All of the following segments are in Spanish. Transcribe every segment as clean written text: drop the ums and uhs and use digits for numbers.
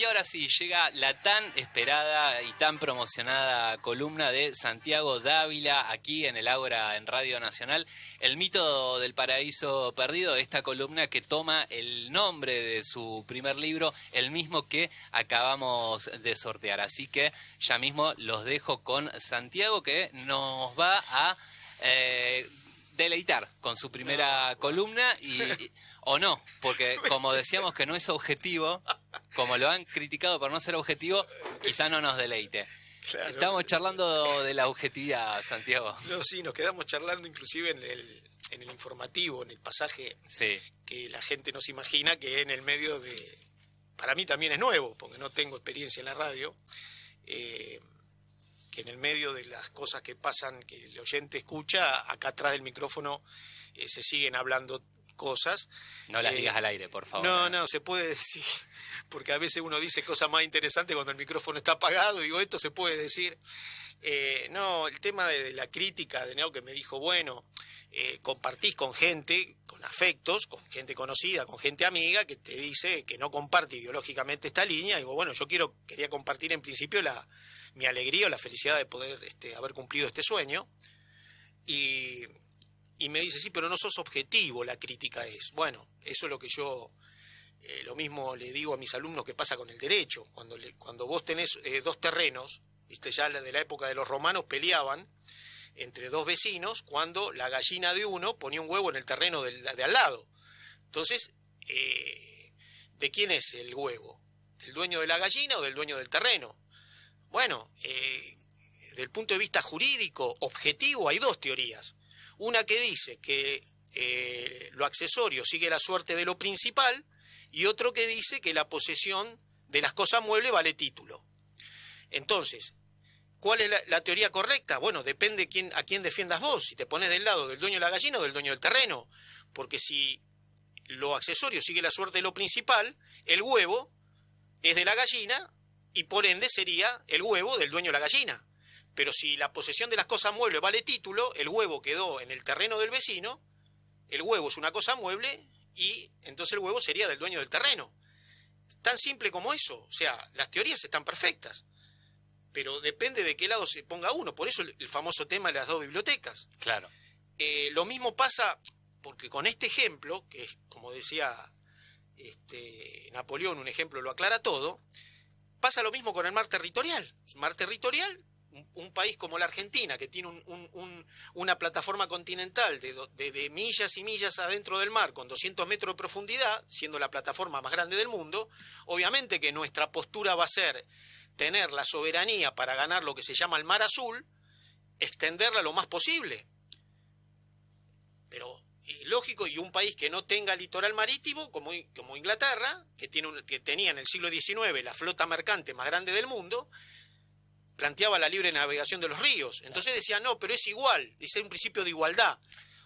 Y ahora sí, llega la tan esperada y tan promocionada columna de Santiago Dávila, aquí en el Ágora, en Radio Nacional. El mito del paraíso perdido, esta columna que toma el nombre de su primer libro, el mismo que acabamos de sortear. Así que ya mismo los dejo con Santiago, que nos va a deleitar con su primera columna o no, porque como decíamos que no es objetivo, como lo han criticado por no ser objetivo, quizá no nos deleite. Claro. Estamos charlando de la objetividad, Santiago. No, sí, nos quedamos charlando inclusive en el informativo, en el pasaje sí. Que la gente no se imagina que en el medio de... Para mí también es nuevo, porque no tengo experiencia en la radio, que en el medio de las cosas que pasan, que el oyente escucha, acá atrás del micrófono se siguen hablando cosas. No las digas al aire, por favor. No, se puede decir, porque a veces uno dice cosas más interesantes cuando el micrófono está apagado. Digo, esto se puede decir. No, el tema de la crítica de Neo, que me dijo, bueno, compartís con gente, con afectos, con gente conocida, con gente amiga, que te dice que no comparte ideológicamente esta línea. Digo, bueno, yo quería compartir en principio mi alegría o la felicidad de poder haber cumplido este sueño. Y me dice, sí, pero no sos objetivo, la crítica es. Bueno, eso es lo que yo, lo mismo le digo a mis alumnos que pasa con el derecho. Cuando vos tenés dos terrenos, viste, ya de la época de los romanos peleaban entre dos vecinos cuando la gallina de uno ponía un huevo en el terreno de al lado. Entonces, ¿de quién es el huevo? ¿Del dueño de la gallina o del dueño del terreno? Bueno, desde el punto de vista jurídico, objetivo, hay dos teorías. Una que dice que lo accesorio sigue la suerte de lo principal y otro que dice que la posesión de las cosas muebles vale título. Entonces, ¿cuál es la teoría correcta? Bueno, depende a quién defiendas vos, si te pones del lado del dueño de la gallina o del dueño del terreno. Porque si lo accesorio sigue la suerte de lo principal, el huevo es de la gallina y por ende sería el huevo del dueño de la gallina. Pero si la posesión de las cosas muebles vale título, el huevo quedó en el terreno del vecino, el huevo es una cosa mueble y entonces el huevo sería del dueño del terreno. Tan simple como eso. O sea, las teorías están perfectas, pero depende de qué lado se ponga uno. Por eso el famoso tema de las dos bibliotecas. Claro. Lo mismo pasa, porque con este ejemplo, que es, como decía Napoleón, un ejemplo lo aclara todo, pasa lo mismo con el mar territorial. Mar territorial, un país como la Argentina, que tiene una plataforma continental de millas y millas adentro del mar, con 200 metros de profundidad, siendo la plataforma más grande del mundo, obviamente que nuestra postura va a ser tener la soberanía para ganar lo que se llama el Mar Azul, extenderla lo más posible. Pero lógico, y un país que no tenga litoral marítimo, como Inglaterra, que tenía en el siglo XIX la flota mercante más grande del mundo, planteaba la libre navegación de los ríos. Entonces decía, no, pero es igual, dice un principio de igualdad.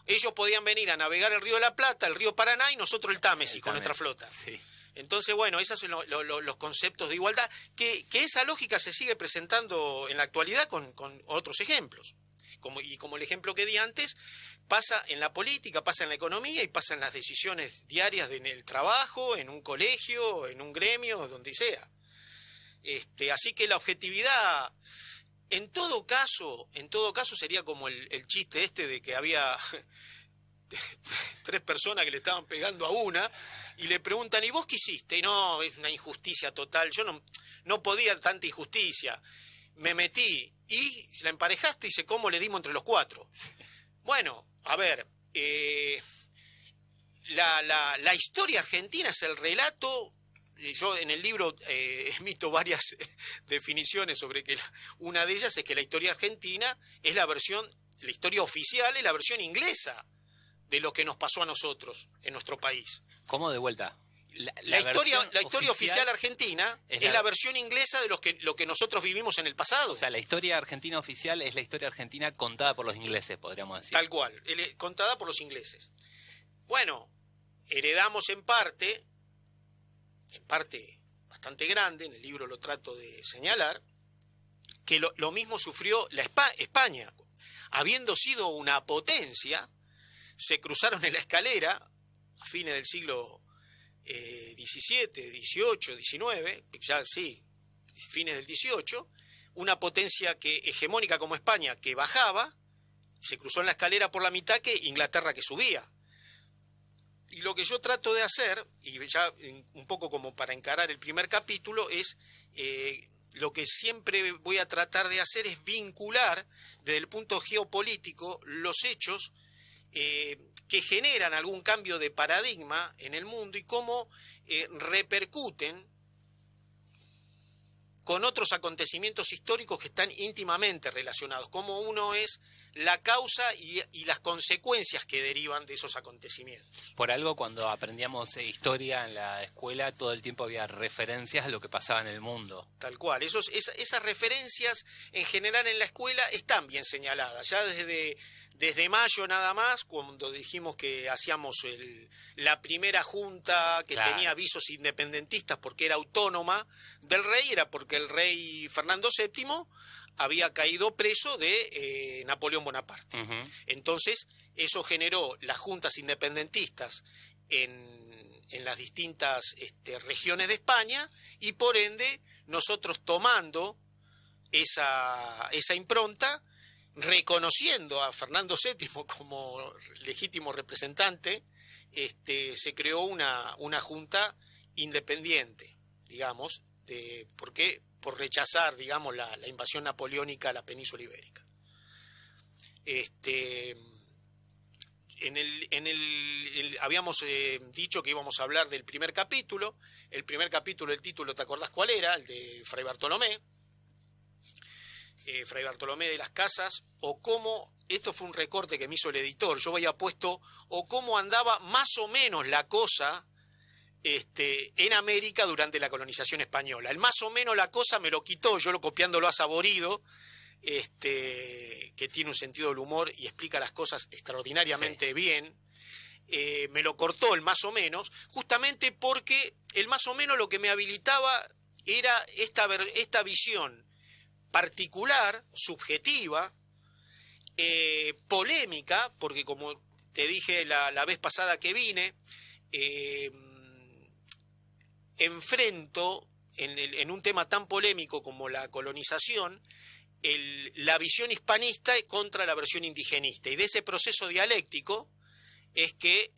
Ellos podían venir a navegar el río de la Plata, el río Paraná y nosotros el Támesis con nuestra flota. Sí. Entonces, bueno, esos son los conceptos de igualdad, que esa lógica se sigue presentando en la actualidad con otros ejemplos. Como el ejemplo que di antes, pasa en la política, pasa en la economía y pasa en las decisiones diarias en el trabajo, en un colegio, en un gremio, donde sea. Así que la objetividad, en todo caso sería como el chiste de que había 3 personas que le estaban pegando a una y le preguntan, ¿y vos qué hiciste? Y no, es una injusticia total, yo no podía tanta injusticia, me metí y la emparejaste y dice, ¿cómo le dimos entre los 4? Bueno, a ver, la historia argentina es el relato. Yo en el libro emito varias definiciones sobre que una de ellas es que la historia argentina es la historia oficial es la versión inglesa de lo que nos pasó a nosotros en nuestro país. ¿Cómo de vuelta? La historia oficial argentina es la versión inglesa de lo que nosotros vivimos en el pasado. O sea, la historia argentina oficial es la historia argentina contada por los ingleses, podríamos decir. Tal cual, contada por los ingleses. Bueno, heredamos en parte bastante grande, en el libro lo trato de señalar, que lo mismo sufrió España. Habiendo sido una potencia, se cruzaron en la escalera a fines del siglo 17, 18, 19, ya sí, fines del 18, una potencia hegemónica como España que bajaba, se cruzó en la escalera por la mitad, que Inglaterra que subía. Y lo que yo trato de hacer, y ya un poco como para encarar el primer capítulo, es lo que siempre voy a tratar de hacer es vincular desde el punto geopolítico los hechos que generan algún cambio de paradigma en el mundo y cómo repercuten con otros acontecimientos históricos que están íntimamente relacionados, como uno es la causa y las consecuencias que derivan de esos acontecimientos. Por algo, cuando aprendíamos historia en la escuela, todo el tiempo había referencias a lo que pasaba en el mundo. Tal cual, esas referencias en general en la escuela están bien señaladas, ya desde mayo nada más, cuando dijimos que hacíamos la primera junta que Claro. tenía avisos independentistas porque era autónoma del rey, era porque el rey Fernando VII había caído preso de Napoleón Bonaparte. Uh-huh. Entonces, eso generó las juntas independentistas en las distintas regiones de España, y por ende, nosotros tomando esa impronta, reconociendo a Fernando VII como legítimo representante, se creó una junta independiente, digamos, por rechazar, digamos, la invasión napoleónica a la península ibérica. Habíamos dicho que íbamos a hablar del primer capítulo. El primer capítulo, el título, ¿te acordás cuál era? El de Fray Bartolomé. Fray Bartolomé de las Casas, o cómo, esto fue un recorte que me hizo el editor, yo había puesto, o cómo andaba más o menos la cosa en América durante la colonización española. El más o menos la cosa me lo quitó, yo copiándolo a Saborido, que tiene un sentido del humor y explica las cosas extraordinariamente bien. Me lo cortó el más o menos, justamente porque el más o menos lo que me habilitaba era esta visión particular, subjetiva, polémica, porque como te dije la vez pasada que vine, enfrento en un tema tan polémico como la colonización, la visión hispanista contra la versión indigenista, y de ese proceso dialéctico es que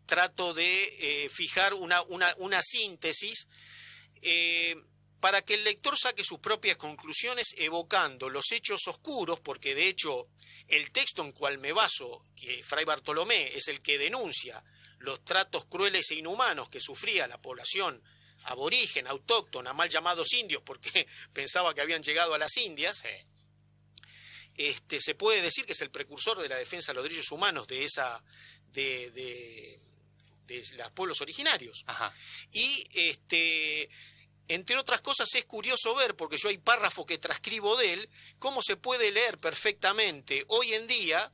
trato de fijar una síntesis para que el lector saque sus propias conclusiones evocando los hechos oscuros, porque de hecho el texto en cual me baso, que Fray Bartolomé es el que denuncia los tratos crueles e inhumanos que sufría la población aborigen, autóctona, mal llamados indios porque pensaba que habían llegado a las Indias. Sí. Se puede decir que es el precursor de la defensa de los derechos humanos de los pueblos originarios. Ajá. Y entre otras cosas es curioso ver, porque yo hay párrafos que transcribo de él, cómo se puede leer perfectamente hoy en día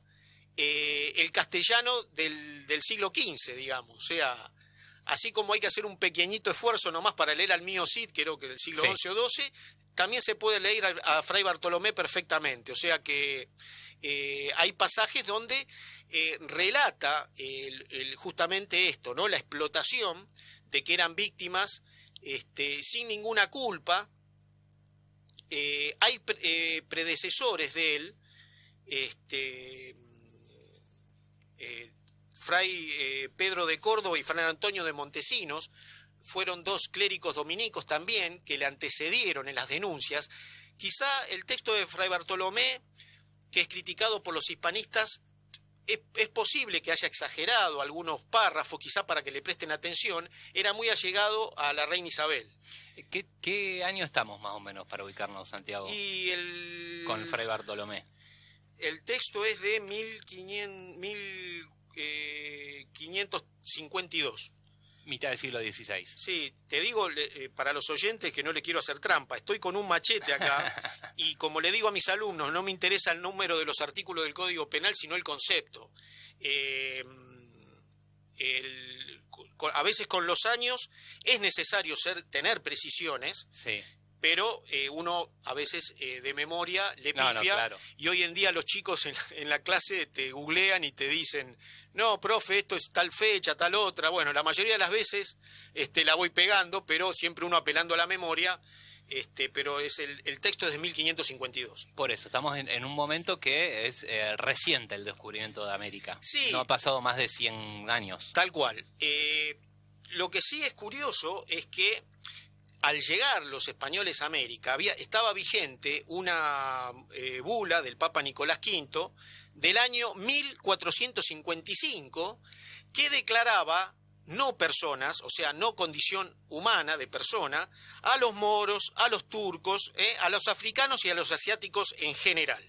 el castellano del siglo XV, digamos. O sea, así como hay que hacer un pequeñito esfuerzo nomás para leer al mío Cid, creo que del siglo XI o XII, también se puede leer a Fray Bartolomé perfectamente. O sea que hay pasajes donde relata justamente esto, ¿no? La explotación de que eran víctimas sin ninguna culpa. Hay predecesores de él, Fray Pedro de Córdoba y Fray Antonio de Montesinos, fueron dos clérigos dominicos también que le antecedieron en las denuncias. Quizá el texto de Fray Bartolomé, que es criticado por los hispanistas, es posible que haya exagerado algunos párrafos, quizá para que le presten atención. Era muy allegado a la reina Isabel. ¿Qué año estamos más o menos para ubicarnos, Santiago? Con Fray Bartolomé. El texto es de 1552. Mitad del siglo XVI. Sí, te digo para los oyentes que no le quiero hacer trampa. Estoy con un machete acá y como le digo a mis alumnos, no me interesa el número de los artículos del Código Penal, sino el concepto. A veces con los años es necesario tener precisiones. Sí. pero uno a veces de memoria le pifia, No, claro. y hoy en día los chicos en la clase te googlean y te dicen, no, profe, esto es tal fecha, tal otra. Bueno, la mayoría de las veces la voy pegando, pero siempre uno apelando a la memoria, pero el texto es de 1552. Por eso, estamos en un momento que es reciente el descubrimiento de América. Sí. No ha pasado más de 100 años. Tal cual. Lo que sí es curioso es que al llegar los españoles a América, estaba vigente una bula del Papa Nicolás V del año 1455 que declaraba no personas, o sea, no condición humana de persona, a los moros, a los turcos, a los africanos y a los asiáticos en general.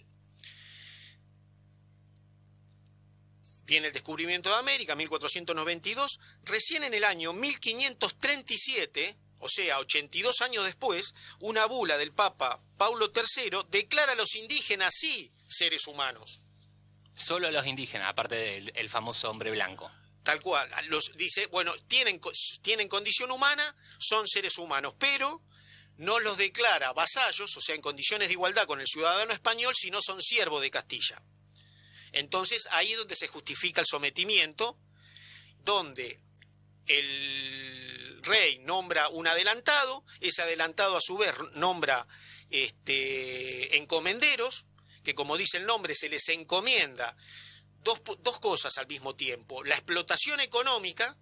Viene el descubrimiento de América, 1492, recién en el año 1537, o sea, 82 años después, una bula del Papa Paulo III declara a los indígenas sí seres humanos. Solo a los indígenas, aparte del famoso hombre blanco. Tal cual, dice, bueno, tienen condición humana, son seres humanos, pero no los declara vasallos, o sea, en condiciones de igualdad con el ciudadano español, sino son siervos de Castilla. Entonces, ahí es donde se justifica el sometimiento, donde el rey nombra un adelantado, ese adelantado a su vez nombra encomenderos, que como dice el nombre, se les encomienda dos cosas al mismo tiempo: la explotación económica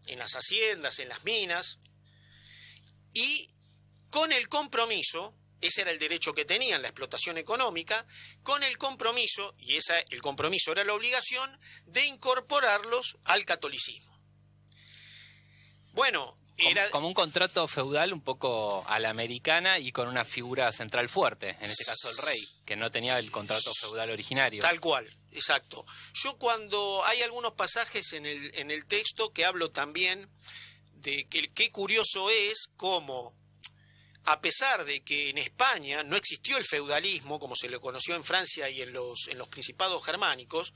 en las haciendas, en las minas, y con el compromiso, ese era el derecho que tenían, la explotación económica, con el compromiso, y el compromiso era la obligación, de incorporarlos al catolicismo. Bueno, era como un contrato feudal un poco a la americana y con una figura central fuerte, en este caso el rey, que no tenía el contrato feudal originario. Tal cual, exacto. Yo cuando hay algunos pasajes en el texto que hablo también de que qué curioso es cómo, a pesar de que en España no existió el feudalismo como se lo conoció en Francia y en los principados germánicos,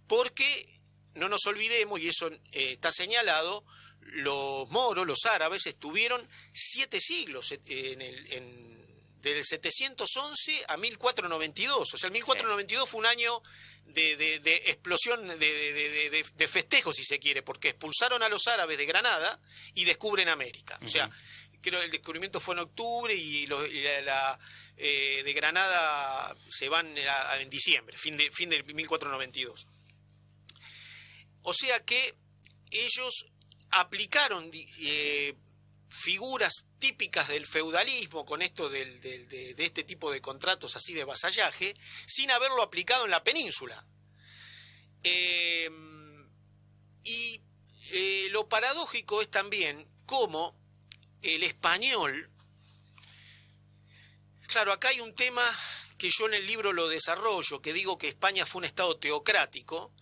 porque no nos olvidemos, y eso está señalado, los moros, los árabes, estuvieron 7 siglos del 711 a 1492. O sea, el 1492 fue un año de explosión, de festejo, si se quiere, porque expulsaron a los árabes de Granada y descubren América. O sea, creo que el descubrimiento fue en octubre y de Granada se van en diciembre, fin de 1492. O sea que ellos aplicaron figuras típicas del feudalismo con esto de este tipo de contratos así de vasallaje, sin haberlo aplicado en la península. Y lo paradójico es también cómo el español, claro, acá hay un tema que yo en el libro lo desarrollo, que digo que España fue un estado teocrático,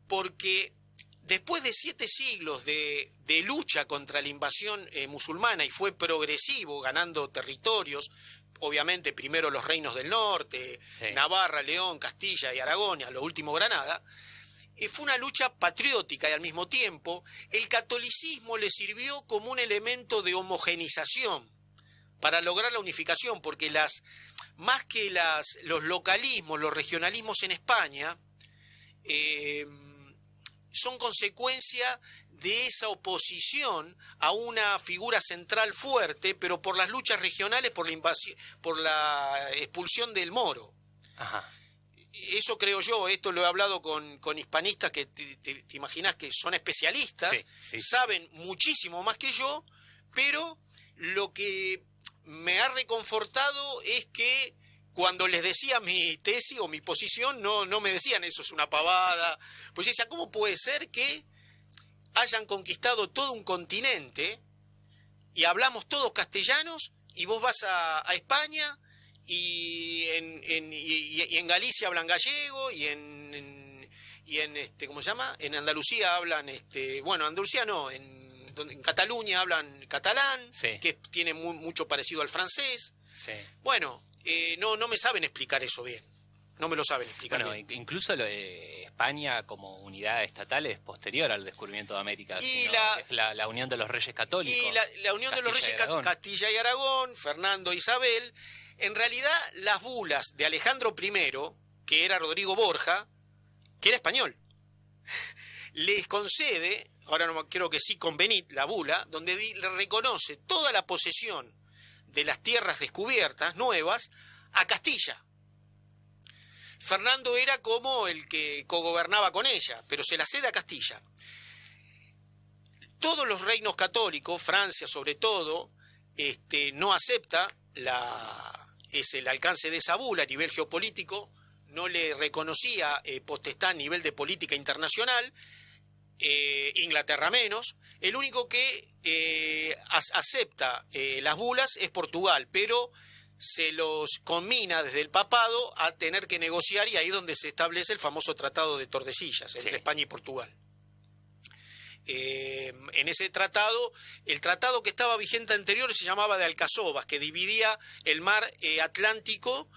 porque después de 7 siglos de lucha contra la invasión musulmana, y fue progresivo, ganando territorios, obviamente primero los reinos del norte, sí, Navarra, León, Castilla y Aragón, y a lo último Granada, fue una lucha patriótica, y al mismo tiempo el catolicismo le sirvió como un elemento de homogenización para lograr la unificación, porque más que los localismos, los regionalismos en España, son consecuencia de esa oposición a una figura central fuerte, pero por las luchas regionales, por la expulsión del moro. Ajá. Eso creo yo, esto lo he hablado con hispanistas que te imaginas que son especialistas, sí, sí, saben muchísimo más que yo, pero lo que me ha reconfortado es que cuando les decía mi tesis o mi posición, no me decían eso es una pavada. Pues yo decía, ¿cómo puede ser que hayan conquistado todo un continente y hablamos todos castellanos y vos vas a España y en Galicia hablan gallego y en ¿cómo se llama? En Andalucía hablan bueno, Andalucía no, en Cataluña hablan catalán, sí, que tiene mucho parecido al francés. Sí. Bueno, no me saben explicar eso bien. no me lo saben explicar Bueno, bien. incluso España como unidad estatal es posterior al descubrimiento de América, Y sino es la unión de los reyes católicos. Y la unión de los reyes Castilla y Aragón, Fernando e Isabel, en realidad las bulas de Alejandro I, que era Rodrigo Borja, que era español, les concede, ahora no creo que sí con Benit, la bula, donde le reconoce toda la posesión de las tierras descubiertas, nuevas, a Castilla. Fernando era como el que cogobernaba con ella, pero se la cede a Castilla. Todos los reinos católicos, Francia sobre todo, no acepta el alcance de esa bula a nivel geopolítico, no le reconocía potestad a nivel de política internacional, Inglaterra menos. El único que acepta las bulas es Portugal, pero se los conmina desde el papado a tener que negociar, y ahí es donde se establece el famoso Tratado de Tordesillas entre España y Portugal. En ese tratado, el tratado que estaba vigente anterior se llamaba de Alcazovas, que dividía el mar Atlántico,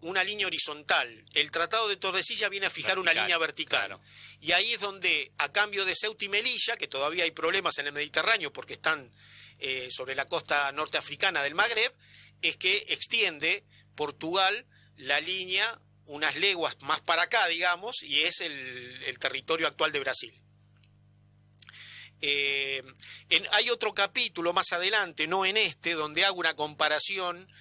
una línea horizontal. El Tratado de Tordesillas viene a fijar una línea vertical. Claro. Y ahí es donde, a cambio de Ceuta y Melilla, que todavía hay problemas en el Mediterráneo porque están sobre la costa norteafricana del Magreb, es que extiende Portugal la línea unas leguas más para acá, digamos, y es el territorio actual de Brasil. Hay otro capítulo más adelante, no en este, donde hago una comparación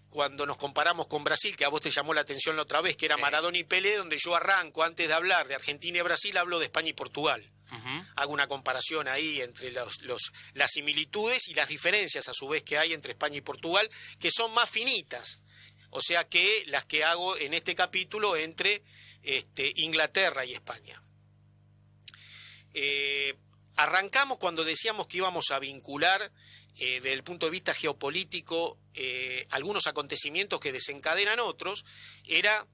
cuando nos comparamos con Brasil, que a vos te llamó la atención la otra vez, que era Maradona y Pelé, donde yo arranco, antes de hablar de Argentina y Brasil, hablo de España y Portugal. Hago una comparación ahí entre las similitudes y las diferencias a su vez que hay entre España y Portugal, que son más finitas, o sea, que las que hago en este capítulo entre Inglaterra y España. Arrancamos cuando decíamos que íbamos a vincular desde el punto de vista geopolítico algunos acontecimientos que desencadenan otros. Era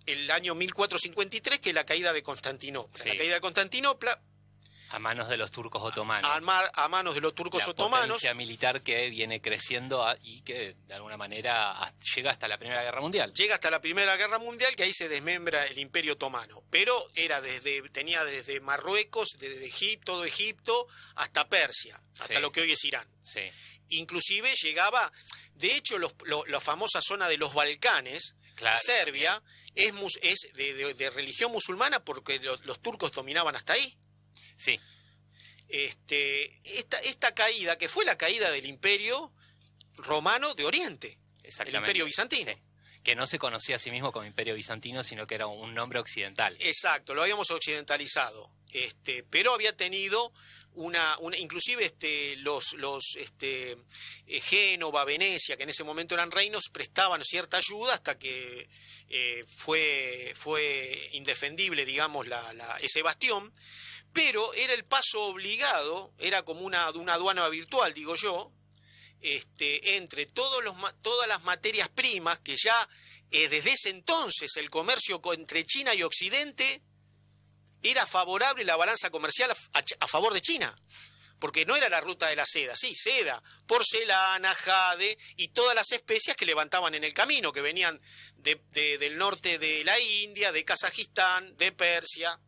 el año 1453, que es la caída de Constantinopla. La caída de Constantinopla a manos de los turcos otomanos. A manos de los turcos otomanos. La potencia militar que viene creciendo y que de alguna manera llega hasta la Primera Guerra Mundial. Llega hasta la Primera Guerra Mundial, que ahí se desmembra el Imperio Otomano. Pero tenía desde Marruecos, desde Egipto, hasta Persia, hasta lo que hoy es Irán. Sí. Inclusive llegaba, de hecho, la famosa zona de los Balcanes, claro, Serbia, es de religión musulmana porque los turcos dominaban hasta ahí. Sí. Esta caída, que fue la caída del Imperio Romano de Oriente, el Imperio Bizantino. Sí. Que no se conocía a sí mismo como Imperio Bizantino, sino que era un nombre occidental. Exacto, lo habíamos occidentalizado. Pero había tenido inclusive Génova, Venecia, que en ese momento eran reinos, prestaban cierta ayuda hasta que fue indefendible, digamos, ese bastión. Pero era el paso obligado, era como una aduana virtual, digo yo, entre todas las materias primas, que ya desde ese entonces el comercio entre China y Occidente era favorable, la balanza comercial a favor de China, porque no era la ruta de la seda, sí, seda, porcelana, jade y todas las especias que levantaban en el camino, que venían del norte de la India, de Kazajistán, de Persia,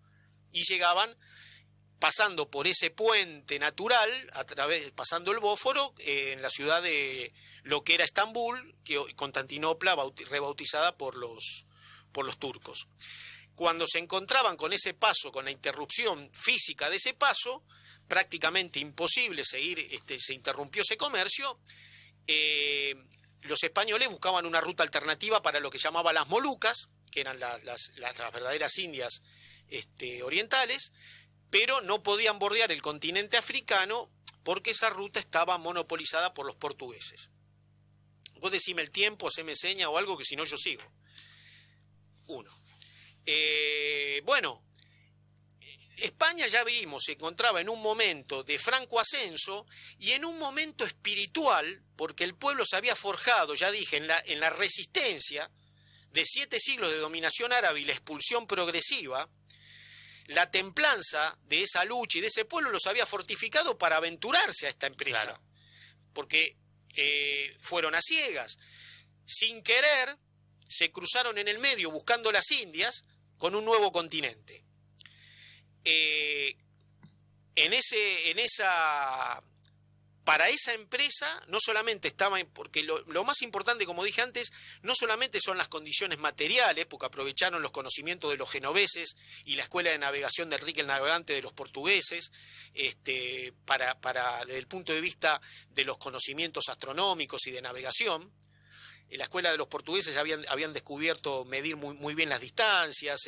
y llegaban pasando por ese puente natural, pasando el Bósforo, en la ciudad de lo que era Estambul, Constantinopla, rebautizada por los turcos. Cuando se encontraban con ese paso, con la interrupción física de ese paso, prácticamente imposible seguir, se interrumpió ese comercio, los españoles buscaban una ruta alternativa para lo que llamaban las Molucas, que eran las verdaderas Indias orientales, pero no podían bordear el continente africano porque esa ruta estaba monopolizada por los portugueses. Vos decime el tiempo, haceme seña o algo, que si no yo sigo. Bueno, España, ya vimos, se encontraba en un momento de franco ascenso y en un momento espiritual, porque el pueblo se había forjado, ya dije, en la resistencia de 7 siglos de dominación árabe y la expulsión progresiva. La templanza de esa lucha y de ese pueblo los había fortificado para aventurarse a esta empresa. Claro. Porque fueron a ciegas. Sin querer, se cruzaron en el medio buscando las Indias con un nuevo continente. Para esa empresa no solamente estaba, porque lo más importante, como dije antes, no solamente son las condiciones materiales, porque aprovecharon los conocimientos de los genoveses y la escuela de navegación de Enrique el Navegante de los portugueses, desde el punto de vista de los conocimientos astronómicos y de navegación. En la escuela de los portugueses habían descubierto medir muy bien las distancias,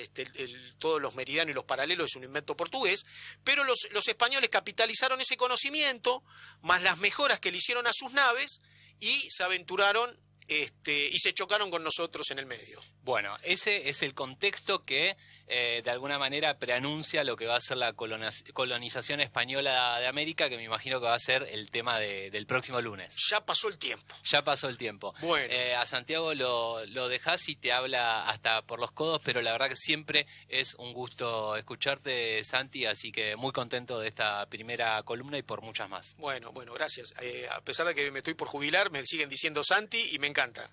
todos los meridianos y los paralelos es un invento portugués, pero los españoles capitalizaron ese conocimiento, más las mejoras que le hicieron a sus naves, y se aventuraron y se chocaron con nosotros en el medio. Bueno, ese es el contexto que de alguna manera preanuncia lo que va a ser la colonización española de América, que me imagino que va a ser el tema del próximo lunes. Ya pasó el tiempo. Ya pasó el tiempo. Bueno. A Santiago lo dejás y te habla hasta por los codos, pero la verdad que siempre es un gusto escucharte, Santi, así que muy contento de esta primera columna y por muchas más. Bueno, gracias. A pesar de que me estoy por jubilar, me siguen diciendo Santi y me encanta.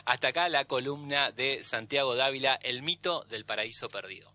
Hasta acá la columna de Santiago Dávila, El mito del paraíso perdido.